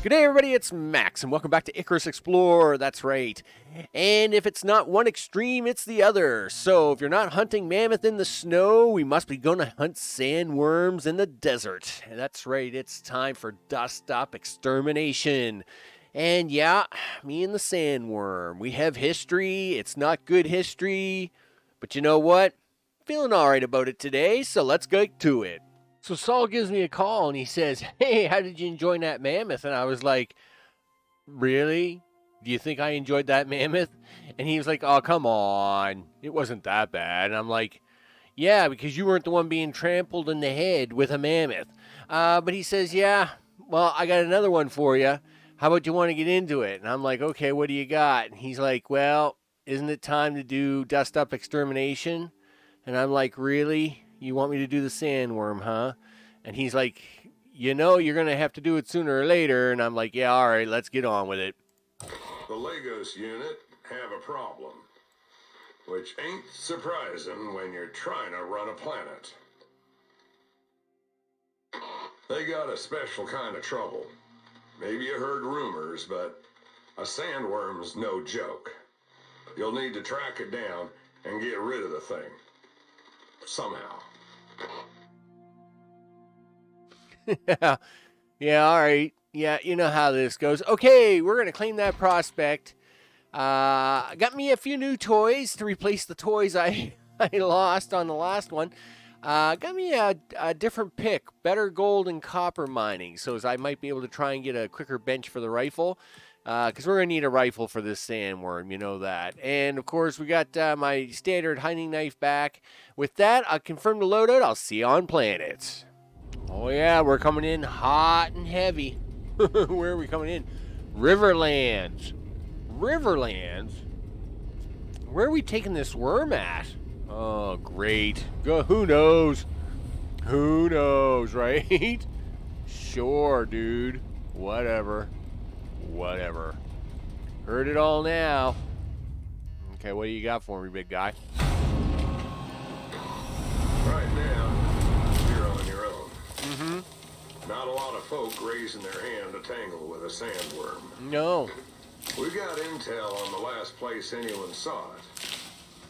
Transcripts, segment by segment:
Good day, everybody. It's Max, and welcome back to Icarus Explorer. That's right. And if it's not one extreme, it's the other. So if you're not hunting mammoth in the snow, we must be going to hunt sandworms in the desert. That's right. It's time for Dust Up Extermination. And yeah, me and the sandworm. We have history. It's not good history. But you know what? Feeling all right about it today, so let's get to it. So Saul gives me a call and he says, "Hey, how did you enjoy that mammoth?" And I was like, "Really? Do you think I enjoyed that mammoth?" And he was like, "Oh, come on. It wasn't that bad." And I'm like, "Yeah, because you weren't the one being trampled in the head with a mammoth." But he says, "Yeah, well, I got another one for you. How about you want to get into it?" And I'm like, "Okay, what do you got?" And he's like, "Well, isn't it time to do Dust Up Extermination?" And I'm like, "Really? You want me to do the sandworm, huh?" And he's like, "You know, you're going to have to do it sooner or later." And I'm like, "Yeah, all right, let's get on with it." The Lagos unit have a problem, which ain't surprising when you're trying to run a planet. They got a special kind of trouble. Maybe you heard rumors, but a sandworm's no joke. You'll need to track it down and get rid of the thing. Somehow. Yeah, all right. Yeah, you know how this goes. Okay, we're going to claim that prospect. Got me a few new toys to replace the toys I lost on the last one. Got me a different pick, better gold and copper mining, so as I might be able to try and get a quicker bench for the rifle. Because we're going to need a rifle for this sandworm, you know that. And, of course, we got my standard hunting knife back. With that, I'll confirm the loadout. I'll see you on planet. Oh, yeah, we're coming in hot and heavy. Where are we coming in? Riverlands. Riverlands? Where are we taking this worm at? Oh, great. Who knows? Who knows, right? Sure, dude. Whatever. Heard it all now. Okay, what do you got for me, big guy? Right now, you're on your own. Mm-hmm. Not a lot of folk raising their hand to tangle with a sandworm. No. We got intel on the last place anyone saw it.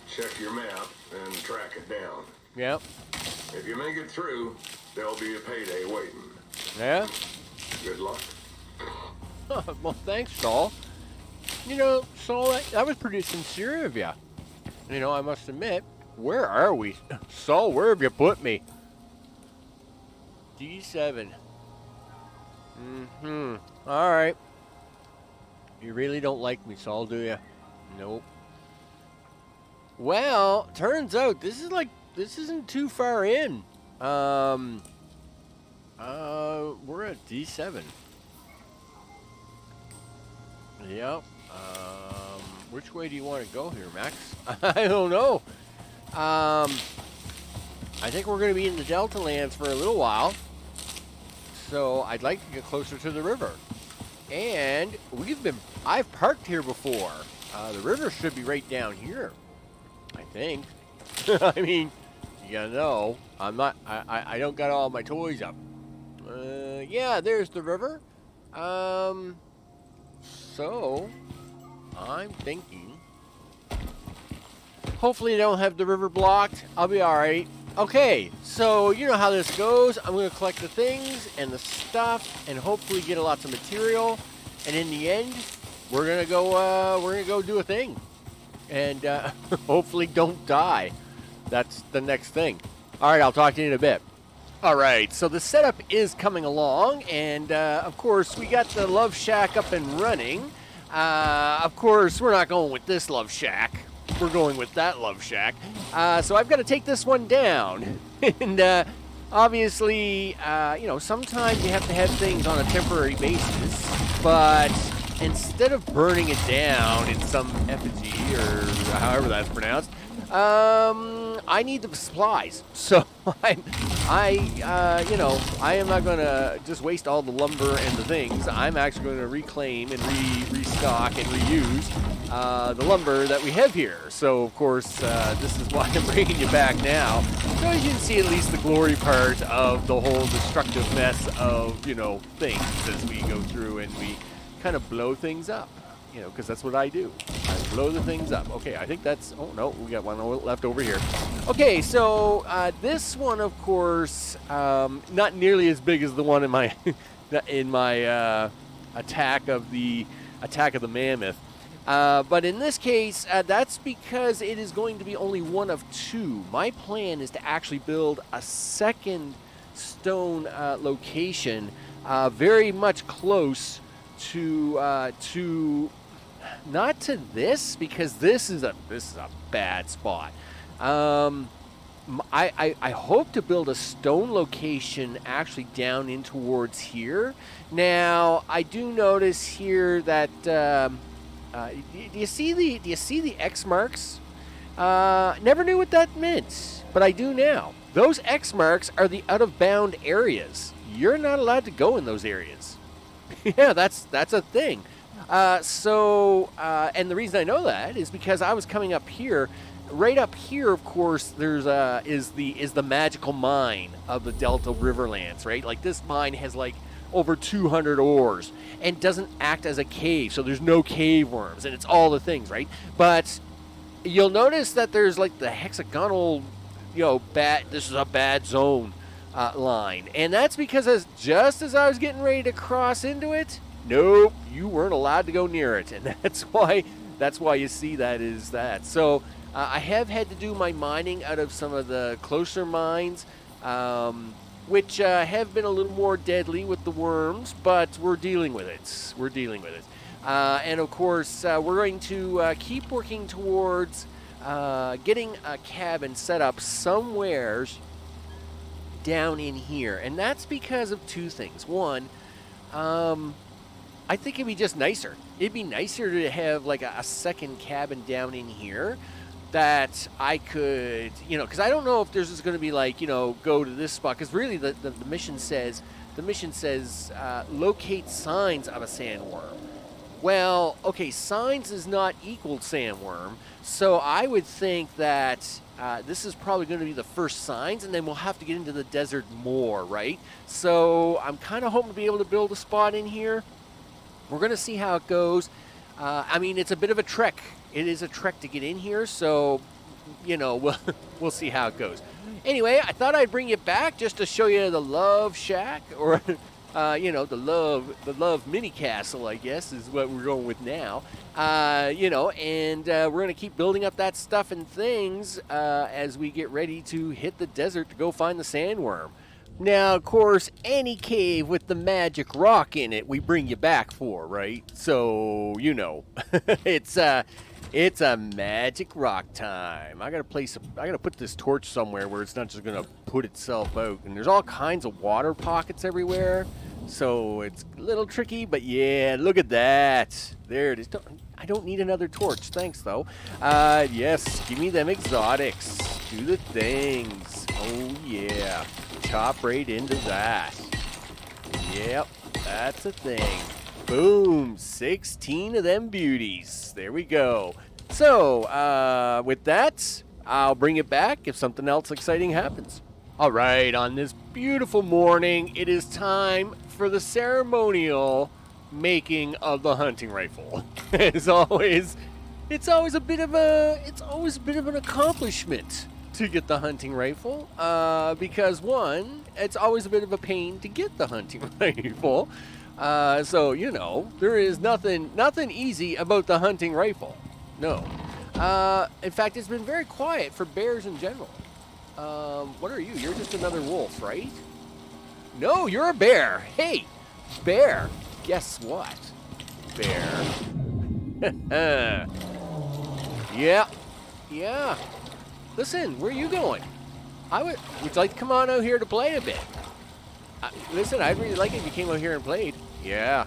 Check your map and track it down. Yep. If you make it through, there'll be a payday waiting. Yeah? Good luck. Well, thanks, Saul. You know, Saul, that was pretty sincere of you. You know, I must admit. Where are we? Saul, where have you put me? D7. Mm-hmm. All right. You really don't like me, Saul, do you? Nope. Well, turns out this isn't too far in. We're at D7. Yep. Which way do you want to go here, Max? I don't know. I think we're going to be in the Delta lands for a little while. So I'd like to get closer to the river. And I've parked here before. The river should be right down here, I think. I mean, you gotta know, I don't got all my toys up. Yeah, there's the river. So I'm thinking, hopefully I don't have the river blocked. I'll be all right. Okay, so you know how this goes. I'm going to collect the things and the stuff and hopefully get lots of material. And in the end, we're going to go do a thing. And hopefully don't die. That's the next thing. All right, I'll talk to you in a bit. All right, so the setup is coming along, and of course, we got the Love Shack up and running. Of course, we're not going with this Love Shack. We're going with that Love Shack. So I've got to take this one down. And obviously, you know, sometimes you have to have things on a temporary basis, but instead of burning it down in some effigy, or however that's pronounced, I need the supplies, so you know, I am not gonna just waste all the lumber and the things. I'm actually going to reclaim and restock and reuse the lumber that we have here. So of course, this is why I'm bringing you back now, so you can see at least the glory part of the whole destructive mess of, you know, things as we go through and we kind of blow things up. You know, because that's what I do. I blow the things up. Okay, I think that's... Oh, no, we got one left over here. Okay, so this one, of course, not nearly as big as the one in my attack of the mammoth. But in this case, that's because it is going to be only one of two. My plan is to actually build a second stone location very much close to not to this, because this is a bad spot. I hope to build a stone location actually down in towards here. Now I do notice here that do you see the X marks? Never knew what that meant, but I do now. Those X marks are the out of bound areas. You're not allowed to go in those areas. Yeah, that's a thing. And the reason I know that is because I was coming up here. Right up here, of course, there's is the magical mine of the Delta Riverlands, right? Like, this mine has like over 200 ores and doesn't act as a cave, so there's no cave worms, and it's all the things, right? But you'll notice that there's like the hexagonal, you know, this is a bad zone line, and that's because just as I was getting ready to cross into it, nope, you weren't allowed to go near it, and that's why you see that is that. So I have had to do my mining out of some of the closer mines, which have been a little more deadly with the worms, but we're dealing with it. And of course, we're going to keep working towards getting a cabin set up somewheres down in here, and that's because of two things. One, I think it'd be just nicer. It'd be nicer to have like a second cabin down in here that I could, you know, because I don't know if there's just going to be like, you know, go to this spot, because really the mission says locate signs of a sandworm. Well, okay, signs is not equal sandworm, so I would think that this is probably going to be the first signs, and then we'll have to get into the desert more, right? So I'm kind of hoping to be able to build a spot in here. We're going to see how it goes. I mean, it's a bit of a trek. It is a trek to get in here, so, you know, we'll see how it goes. Anyway, I thought I'd bring you back just to show you the Love Shack, or, you know, the Love Mini Castle, I guess, is what we're going with now. You know, and we're going to keep building up that stuff and things as we get ready to hit the desert to go find the sandworm. Now, of course, any cave with the magic rock in it, we bring you back for, right? So, you know, it's a magic rock time. I gotta put this torch somewhere where it's not just gonna put itself out. And there's all kinds of water pockets everywhere, so it's a little tricky. But yeah, look at that. There it is. I don't need another torch, thanks though. Yes, give me them exotics. Do the things. Oh yeah. Chop right into that. Yep, that's a thing. Boom, 16 of them beauties. There we go. So, with that, I'll bring it back if something else exciting happens. All right, on this beautiful morning, it is time for the ceremonial making of the hunting rifle. As always, it's always a bit of an accomplishment to get the hunting rifle, because one, it's always a bit of a pain to get the hunting rifle. So, you know, there is nothing easy about the hunting rifle. No. In fact, it's been very quiet for bears in general. What are you? You're just another wolf, right? No, you're a bear. Hey, bear. Guess what? Bear. Yeah. Listen, where are you going? Would you like to come on out here to play a bit? Listen, I'd really like it if you came out here and played. Yeah.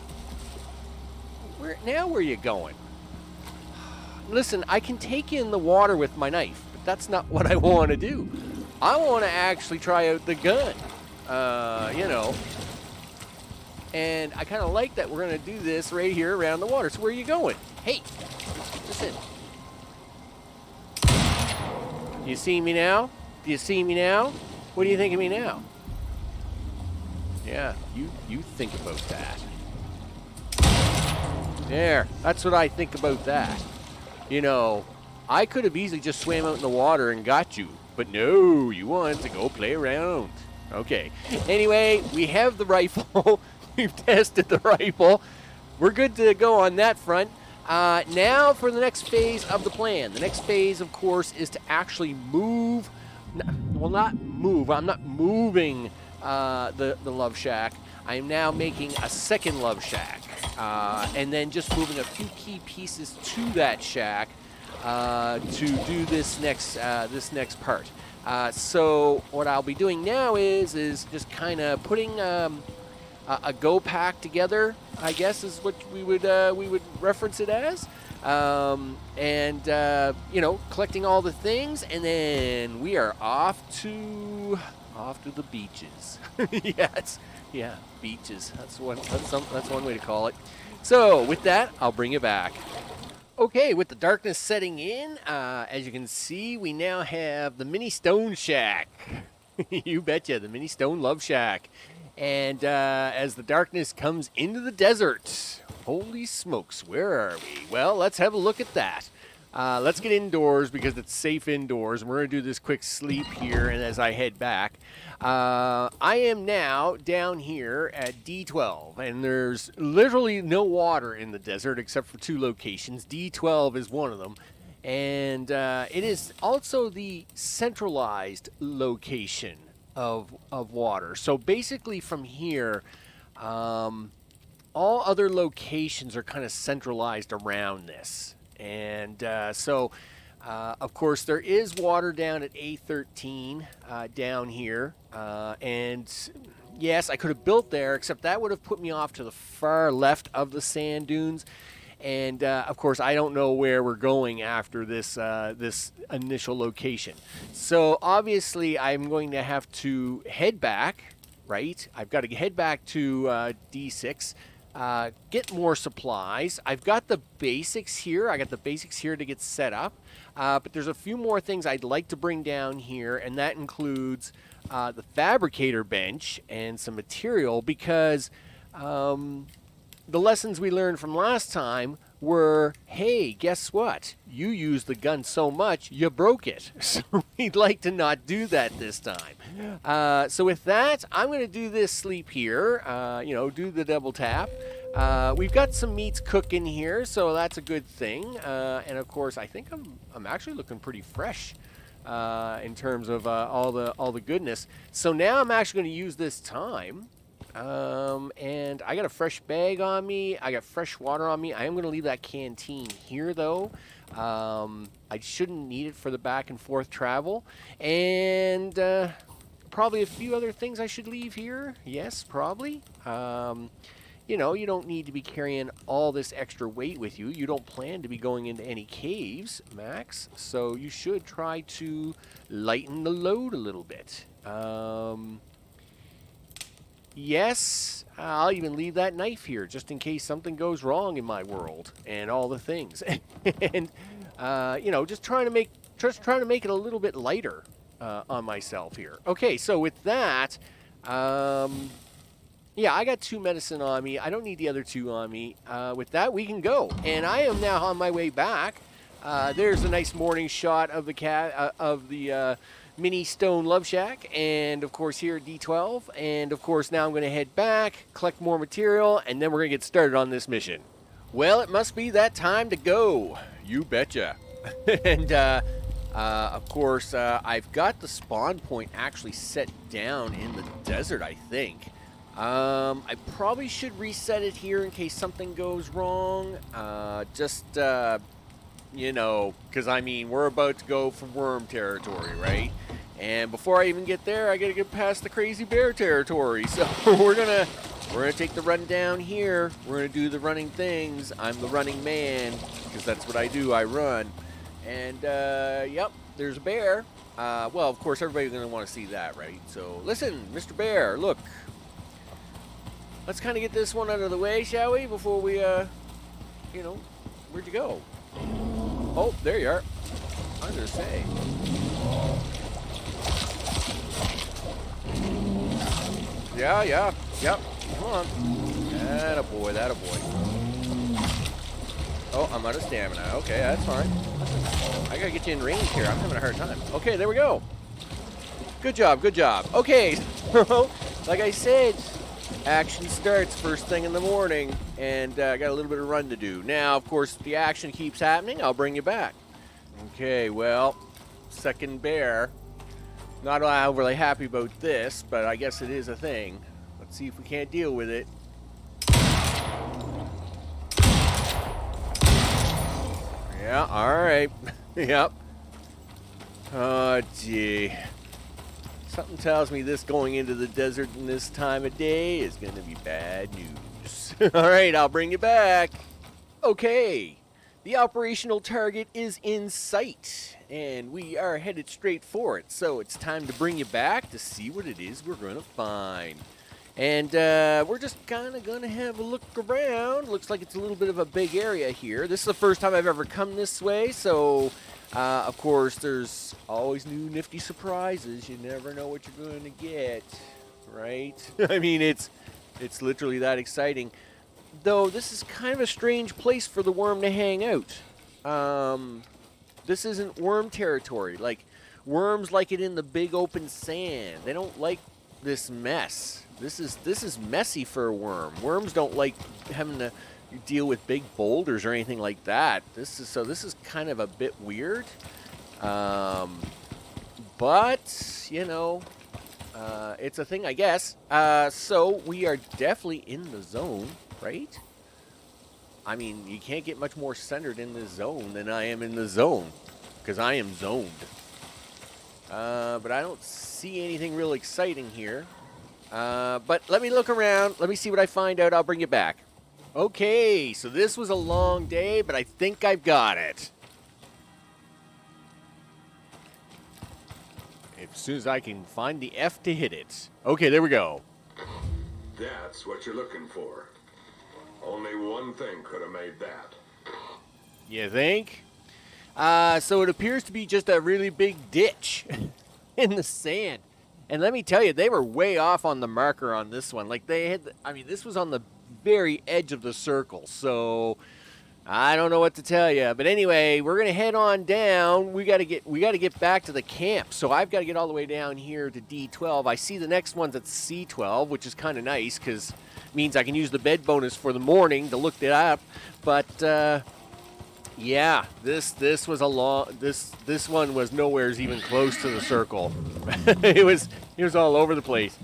Where are you going? Listen, I can take you in the water with my knife, but that's not what I want to do. I want to actually try out the gun, you know. And I kind of like that we're going to do this right here around the water. So where are you going? Hey, listen. You see me now? Do you see me now? What do you think of me now? Yeah, you think about that. There, that's what I think about that. You know, I could have easily just swam out in the water and got you, but no, you want to go play around. Okay, anyway, we have the rifle. We've tested the rifle. We're good to go on that front. Now for the next phase of the plan. The next phase, of course, is to actually move. Well, not move. I'm not moving the Love Shack. I am now making a second Love Shack. And then just moving a few key pieces to that shack to do this next part. So what I'll be doing now is just kind of putting a go pack together, I guess is what we would reference it as, and you know, collecting all the things, and then we are off to the beaches. Yes, yeah, beaches. That's one way to call it. So with that, I'll bring it back. Okay, with the darkness setting in, as you can see, we now have the mini stone shack. You betcha, the mini stone love shack. And as the darkness comes into the desert, holy smokes, where are we? Well, let's have a look at that. Let's get indoors because it's safe indoors. And we're going to do this quick sleep here, and as I head back. I am now down here at D12, and there's literally no water in the desert except for 2 locations. D12 is one of them. And it is also the centralized location of water. So basically from here, all other locations are kind of centralized around this. And so, of course, there is water down at A13 down here. And yes, I could have built there, except that would have put me off to the far left of the sand dunes. And, of course, I don't know where we're going after this this initial location. So, obviously, I'm going to have to head back, right? I've got to head back to D6, get more supplies. I've got the basics here. I got the basics here to get set up. But there's a few more things I'd like to bring down here, and that includes the fabricator bench and some material because... the lessons we learned from last time were, hey, guess what? You used the gun so much, you broke it. So we'd like to not do that this time. So with that, I'm going to do this sleep here, you know, do the double tap. We've got some meats cooking here, so that's a good thing. And of course, I think I'm actually looking pretty fresh in terms of all the goodness. So now I'm actually going to use this time. And I got a fresh bag on me. I got fresh water on me. I am going to leave that canteen here, though. I shouldn't need it for the back and forth travel. And probably a few other things I should leave here. Yes, probably. You know, you don't need to be carrying all this extra weight with you. You don't plan to be going into any caves, Max. So you should try to lighten the load a little bit. Yes, I'll even leave that knife here just in case something goes wrong in my world and all the things. And you know, just trying to make it a little bit lighter on myself here. Okay, so with that, yeah, I got 2 medicine on me. I don't need the other 2 on me. With that, we can go. And I am now on my way back. There's a nice morning shot of the mini stone love shack, and of course here at D12, and of course now I'm going to head back, collect more material, and then we're going to get started on this mission. Well, it must be that time to go. You betcha. And of course I've got the spawn point actually set down in the desert, I think. I probably should reset it here in case something goes wrong. You know, because I mean, we're about to go for worm territory, right? And before I even get there, I gotta get past the crazy bear territory. So we're gonna take the run down here. We're gonna do the running things. I'm the running man, because that's what I do. I run. And, yep, there's a bear. Well, of course, everybody's going to want to see that, right? So, listen, Mr. Bear, look. Let's kind of get this one out of the way, shall we? Before we, you know, where'd you go? Oh, there you are. I was going to say. Yeah, yep. Come on. Attaboy, attaboy. Oh, I'm out of stamina. Okay, that's fine. I gotta get you in range here. I'm having a hard time. Okay, there we go. Good job, good job. Okay, like I said, action starts first thing in the morning, and I got a little bit of run to do. Now, of course, if the action keeps happening, I'll bring you back. Okay, well, second bear. Not overly happy about this, but I guess it is a thing. Let's see if we can't deal with it. Yeah, alright. Yep. Oh, gee. Something tells me this going into the desert in this time of day is going to be bad news. Alright, I'll bring you back. Okay. The operational target is in sight, and we are headed straight for it. So it's time to bring you back to see what it is we're going to find. And we're just kind of going to have a look around. Looks like it's a little bit of a big area here. This is the first time I've ever come this way, so of course there's always new nifty surprises. You never know what you're going to get, right? I mean, it's literally that exciting. Though this is kind of a strange place for the worm to hang out. This isn't worm territory. Like, worms like it in the big open sand. They don't like this mess. This is messy for a worm. Worms don't like having to deal with big boulders or anything like that. This is kind of a bit weird. But you know, it's a thing, I guess. So we are definitely in the zone. Right? I mean, you can't get much more centered in this zone than I am in the zone, because I am zoned. But I don't see anything real exciting here. But let me look around. Let me see what I find out. I'll bring you back. Okay, so this was a long day, but I think I've got it. As soon as I can find the F to hit it. Okay, there we go. That's what you're looking for. Only one thing could have made that. You think? So it appears to be just a really big ditch in the sand. And let me tell you, they were way off on the marker on this one. Like, they had, I mean, this was on the very edge of the circle. So I don't know what to tell you. But anyway, we're going to head on down. We got to get back to the camp. So I've got to get all the way down here to D12. I see the next one's at C12, which is kind of nice because means I can use the bed bonus for the morning to look that up. But yeah, this was a long. This one was nowhere's even close to the circle. it was all over the place.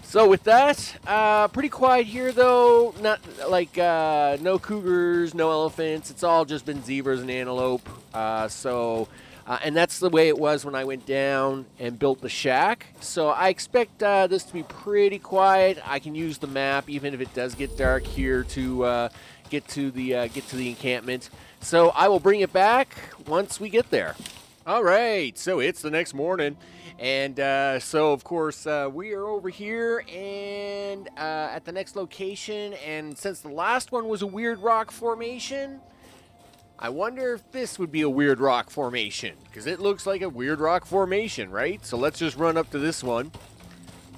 So with that, pretty quiet here though. Not like no cougars, no elephants. It's all just been zebras and antelope. And that's the way it was when I went down and built the shack. So I expect this to be pretty quiet. I can use the map even if it does get dark here to get to the encampment. So I will bring it back once we get there. All right, so it's the next morning. And so, of course, we are over here and at the next location. And since the last one was a weird rock formation, I wonder if this would be a weird rock formation, because it looks like a weird rock formation, right? So let's just run up to this one,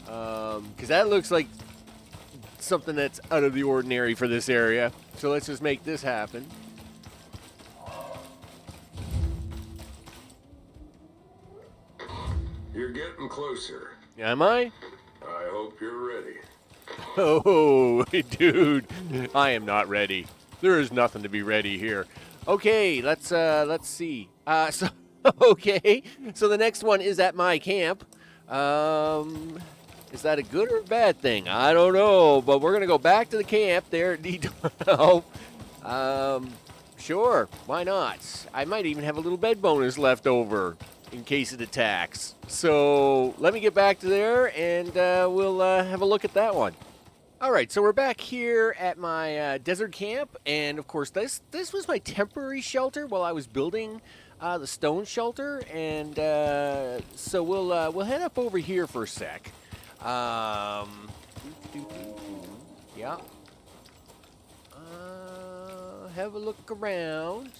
because that looks like something that's out of the ordinary for this area. So let's just make this happen. You're getting closer. Am I? I hope you're ready. Oh, dude, I am not ready. There is nothing to be ready here. Okay, let's see. Okay, so the next one is at my camp. Is that a good or a bad thing? I don't know, but we're gonna go back to the camp there at D12. Sure, why not? I might even have a little bed bonus left over in case it attacks. So let me get back to there, and we'll have a look at that one. All right, so we're back here at my desert camp, and of course this was my temporary shelter while I was building the stone shelter, and so we'll head up over here for a sec. Yeah. Have a look around.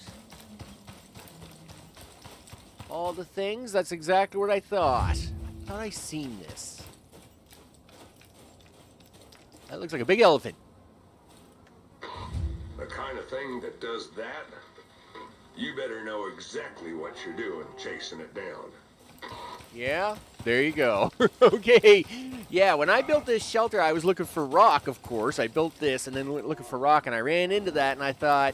All the things. That's exactly what I thought. I thought I seen this. That looks like a big elephant. The kind of thing that does that, you better know exactly what you're doing chasing it down. Yeah, there you go. Okay. Yeah, when I built this shelter, I was looking for rock, of course. I built this and then went looking for rock, and I ran into that, and I thought,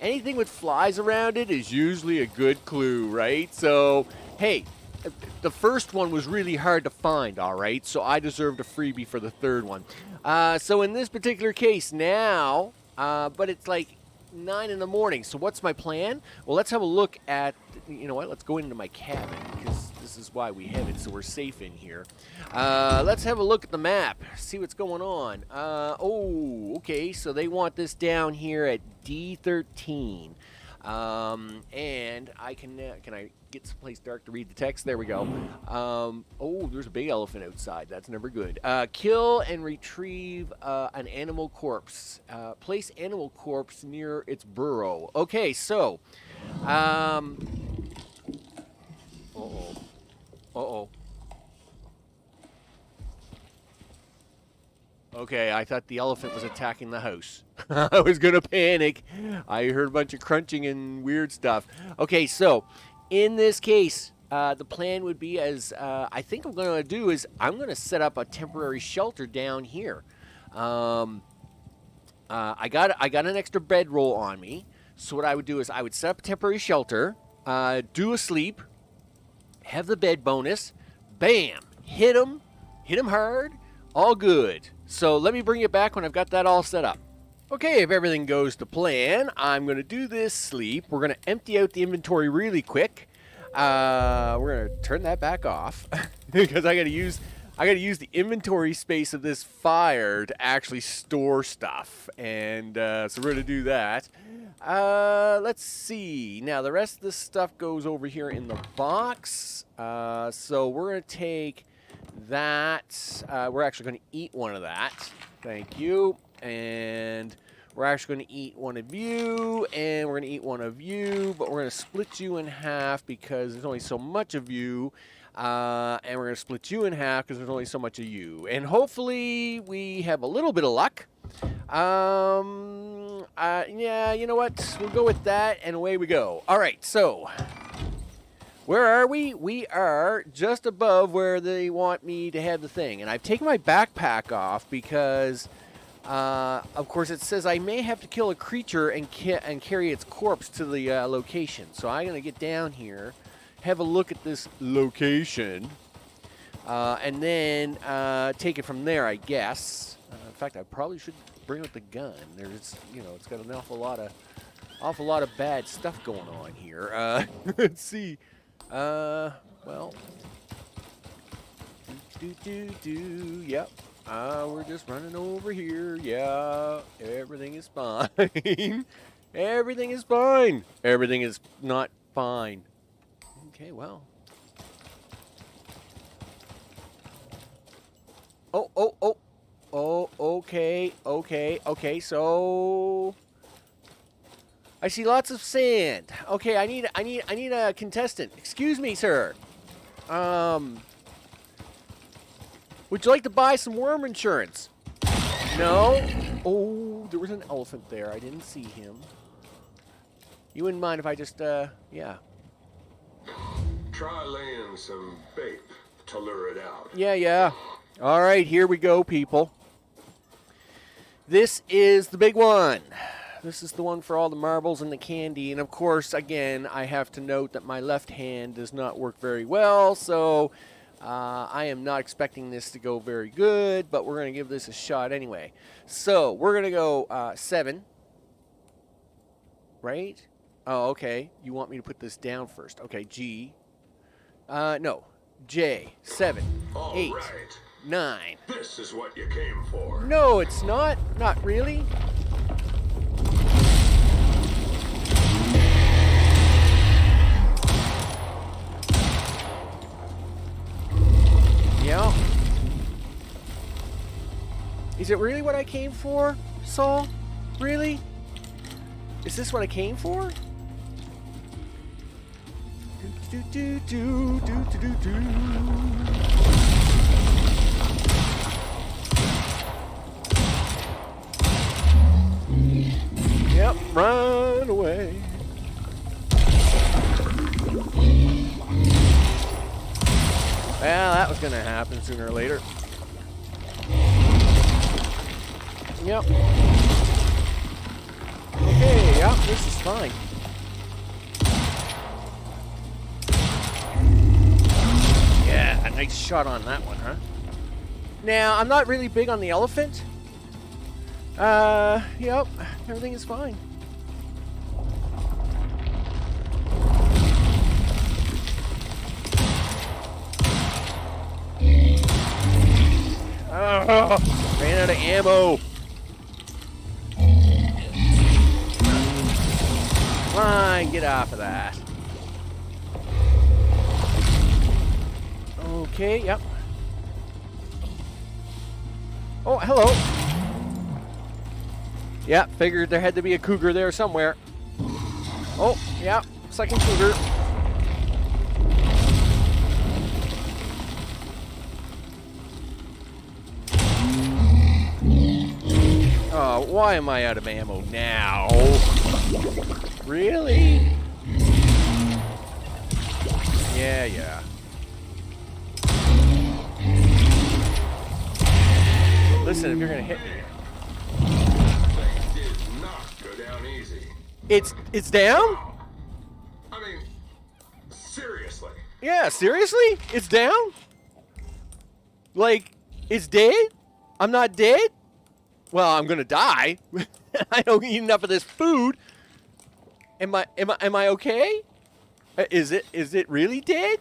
anything with flies around it is usually a good clue, right? So, hey, the first one was really hard to find, all right? So I deserved a freebie for the third one. So in this particular case now, but it's like 9 in the morning. So what's my plan? Well, let's have a look at, you know what? Let's go into my cabin because this is why we have it, so we're safe in here. Let's have a look at the map, see what's going on. Oh, okay. So they want this down here at D13. And I can I get someplace dark to read the text? There we go. Oh, there's a big elephant outside. That's never good. Kill and retrieve an animal corpse. Place animal corpse near its burrow. Okay, so, uh-oh. Okay, I thought the elephant was attacking the house. I was going to panic. I heard a bunch of crunching and weird stuff. Okay, so in this case, the plan would be I think I'm going to do is I'm going to set up a temporary shelter down here. I got an extra bedroll on me. So what I would do is I would set up a temporary shelter, do a sleep, have the bed bonus, bam, hit him hard, all good. So let me bring it back when I've got that all set up. Okay, if everything goes to plan, I'm going to do this sleep. We're going to empty out the inventory really quick. We're going to turn that back off because I got to use the inventory space of this fire to actually store stuff. And so we're going to do that. Let's see. Now, the rest of this stuff goes over here in the box. So we're going to take that. We're actually going to eat one of that. Thank you. And we're actually going to eat one of you, and we're going to eat one of you, but we're going to split you in half because there's only so much of you. And we're going to split you in half because there's only so much of you. And hopefully we have a little bit of luck. Yeah, you know what? We'll go with that, and away we go. All right, so where are we? We are just above where they want me to have the thing. And I've taken my backpack off because, of course, it says I may have to kill a creature and carry its corpse to the location. So I'm going to get down here, have a look at this location, and then take it from there, I guess. In fact, I probably should bring out the gun. There's, it's got an awful lot of bad stuff going on here. Let's see. Well, yep. We're just running over here. Yeah, everything is fine. Everything is fine. Everything is not fine. Okay, well. Oh, okay, so I see lots of sand. Okay, I need a contestant. Excuse me, sir. Would you like to buy some worm insurance? No? Oh, there was an elephant there. I didn't see him. You wouldn't mind if I just, yeah. Try laying some bait to lure it out. Yeah. All right, here we go, people. This is the big one. This is the one for all the marbles and the candy. And, of course, again, I have to note that my left hand does not work very well. So I am not expecting this to go very good. But we're going to give this a shot anyway. So we're going to go 7. Right? Oh, okay. You want me to put this down first. Okay, G. No. J. 7. All 8. right. 9. This is what you came for. No, it's not. Not really. Is it really what I came for, Saul? Really? Is this what I came for? Do do do do do do do. Yep, run away. Well, that was gonna happen sooner or later. Yep. Okay, yep, this is fine. Yeah, a nice shot on that one, huh? Now, I'm not really big on the elephant. Yep, everything is fine. Oh, ran out of ammo. Come on, get off of that. Okay, yep. Oh, hello. Yeah, figured there had to be a cougar there somewhere. Oh, yeah, second cougar. Oh, why am I out of ammo now? Really? Yeah. Listen, if you're gonna hit me. Thing did not go down easy. It's down? I mean, seriously. Yeah, seriously? It's down? Like, it's dead? I'm not dead? Well, I'm gonna die. I don't eat enough of this food. Am I okay? Is it really dead?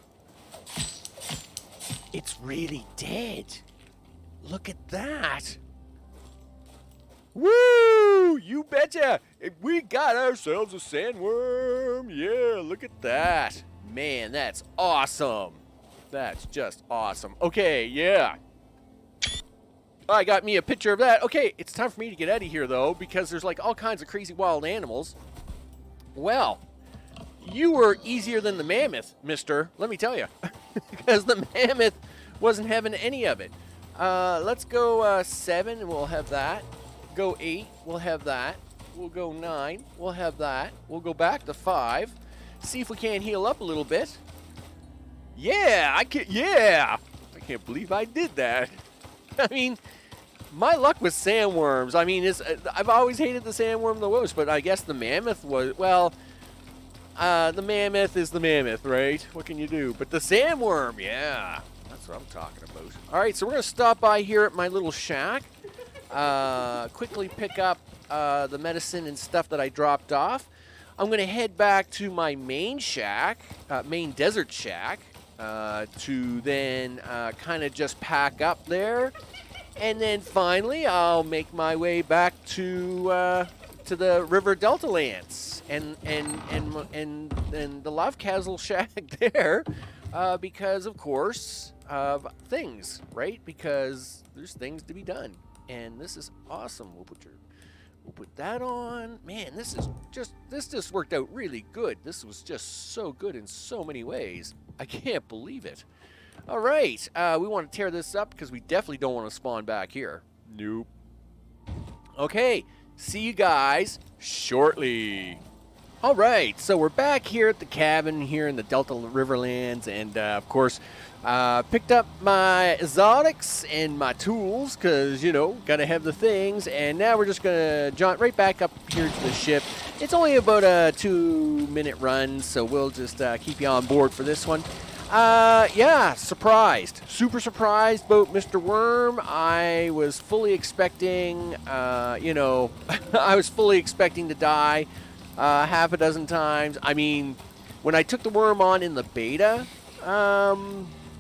It's really dead. Look at that. Woo! You betcha! We got ourselves a sandworm. Yeah, look at that. Man, that's awesome. That's just awesome. Okay, yeah. I got me a picture of that. Okay, it's time for me to get out of here, though, because there's like all kinds of crazy wild animals. Well, you were easier than the mammoth, mister. Let me tell you. Because the mammoth wasn't having any of it. Let's go 7, and we'll have that. Go 8, we'll have that. We'll go 9, we'll have that. We'll go back to 5. See if we can't heal up a little bit. Yeah, I can't believe I did that. I mean, my luck with sandworms. I mean, I've always hated the sandworm the most, but I guess the mammoth was, well, the mammoth is the mammoth, right? What can you do? But the sandworm, yeah, that's what I'm talking about. All right, so we're going to stop by here at my little shack, quickly pick up the medicine and stuff that I dropped off. I'm going to head back to my main shack, main desert shack, to then kind of just pack up there, and then finally I'll make my way back to the River Delta lands and the Love Castle shack there, because of course of things, right? Because there's things to be done, and this is awesome. We'll put that on. Man, this just worked out really good. This was just so good in so many ways. I can't believe it. All right, we want to tear this up because we definitely don't want to spawn back here. Nope. Okay, see you guys shortly. All right, so we're back here at the cabin here in the Delta Riverlands, and of course, picked up my exotics and my tools because, you know, gotta have the things, and now we're just gonna jaunt right back up here to the ship. It's only about a 2-minute run, so we'll just keep you on board for this one. Yeah, surprised. Super surprised about Mr. Worm. I was fully expecting, you know, I was fully expecting to die half a dozen times. I mean, when I took the worm on in the beta,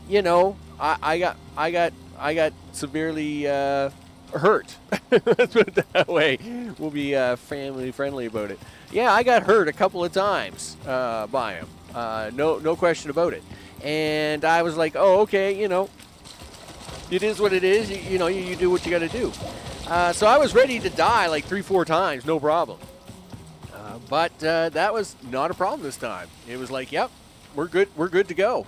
you know, I got severely hurt. Let's put it that way. We'll be family friendly about it. Yeah, I got hurt a couple of times by him. No question about it. And I was like, oh, okay, you know, it is what it is. You know, you do what you got to do. So I was ready to die like 3-4 times, no problem. But that was not a problem this time. It was like, yep, we're good. We're good to go.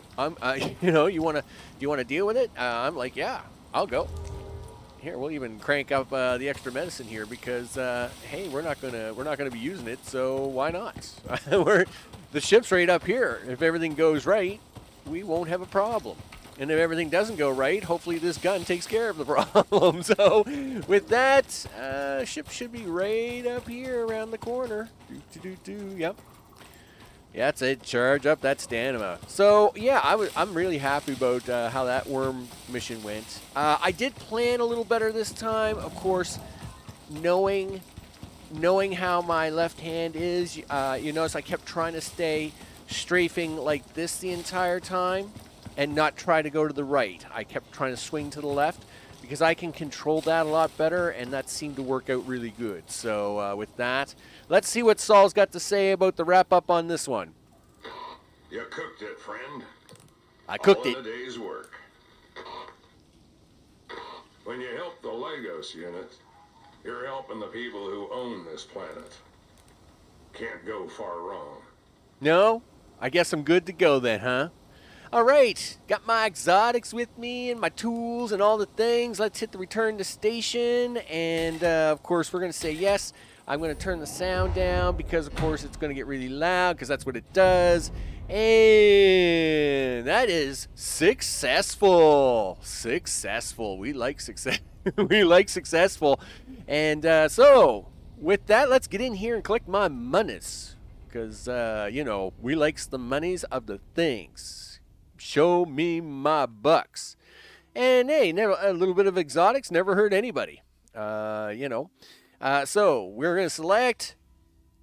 You wanna deal with it? I'm like, yeah, I'll go. Here, we'll even crank up the extra medicine here because hey, we're not gonna be using it, so why not? The ship's right up here. If everything goes right, we won't have a problem. And if everything doesn't go right, hopefully this gun takes care of the problem. So with that, ship should be right up here around the corner. Yep. Yeah, that's it. Charge up that stamina. So yeah, I'm really happy about how that worm mission went. I did plan a little better this time, of course, knowing how my left hand is. You notice I kept trying to stay strafing like this the entire time and not try to go to the right. I kept trying to swing to the left because I can control that a lot better, and that seemed to work out really good. So with that, let's see what Saul's got to say about the wrap-up on this one. You cooked it, friend. I cooked All it. in a day's work. When you help the Lagos unit, you're helping the people who own this planet. Can't go far wrong. No? I guess I'm good to go then, huh? All right, got my exotics with me and my tools and all the things. Let's hit the return to station, and of course we're going to say yes. I'm going to turn the sound down because, of course, it's going to get really loud because that's what it does. And that is successful. Successful. We like success. We like successful. And so, with that, let's get in here and collect my monies because, we likes the monies of the things. Show me my bucks. And hey, never a little bit of exotics never hurt anybody. So we're gonna select,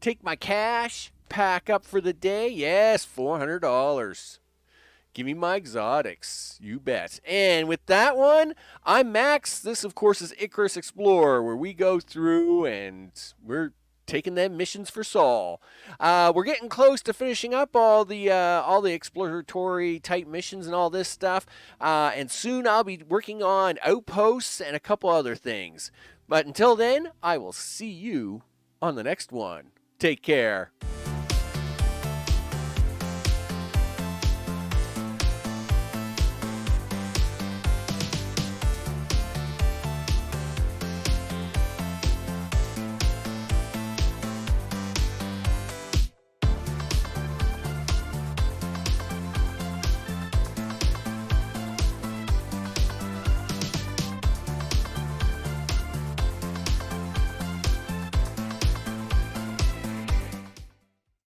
take my cash, pack up for the day. Yes, $400. Give me my exotics, you bet. And with that one, I'm Max. This, of course, is Icarus Explorer, where we go through and we're taking them missions for Saul. We're getting close to finishing up all the exploratory type missions and all this stuff. And soon I'll be working on outposts and a couple other things. But until then, I will see you on the next one. Take care.